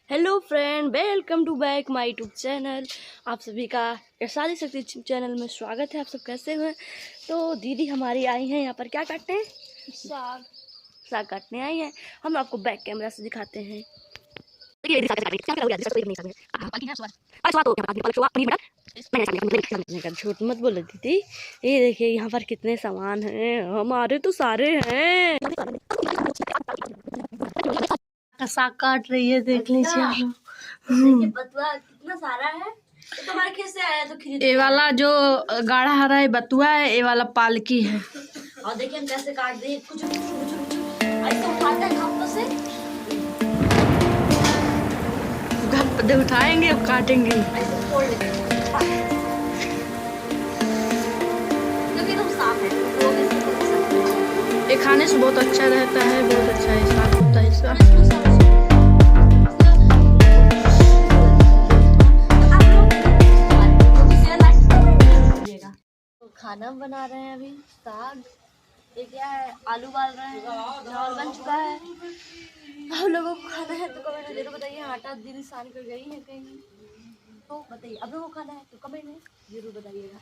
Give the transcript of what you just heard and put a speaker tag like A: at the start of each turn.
A: Hello friend, welcome to back my YouTube channel. आप सभी का इरशादी शक्ति चैनल में स्वागत है। आप सब कैसे हैं? तो दीदी हमारी आई हैं यहाँ पर क्या काटते हैं? साग काटने आई हैं। हम आपको बैक कैमरा से दिखाते हैं। झूठ मत बोलो दीदी। ये देखिए यहाँ पर कितने सामान हैं। हमारे तो सारे हैं।
B: साग काट रही है, देख लीजिए आप लोग।
A: बथुआ कितना सारा है। ये तो हमारे खेत से आया तो खरीद
B: ये वाला जो गाढ़ा हरा है बथुआ है, ये वाला पालकी है।
A: और देखिए हम कैसे काट दें। कुछ ऐसे उठाते हैं हाथों से।
B: घर उठाएंगे और काटेंगे।
A: ऐसे फोड़ लेते हैं क्योंकि एकदम साफ है। लोग इसको खा सकते हैं।
B: ये खाने से बहुत अच्छा रहता है, बहुत अच्छा है, साफ होता है इसका।
A: खाना बना रहे हैं अभी साग। ये क्या है, आलू उबाल रहे हैं, चावल बन चुका है। हम लोगों को खाना है तो कमेंट में जरूर बताइए। आटा दीदी सान कर गई है कहीं, तो बताइए अब लोगों को खाना है तो कमेंट में जरूर बताइएगा।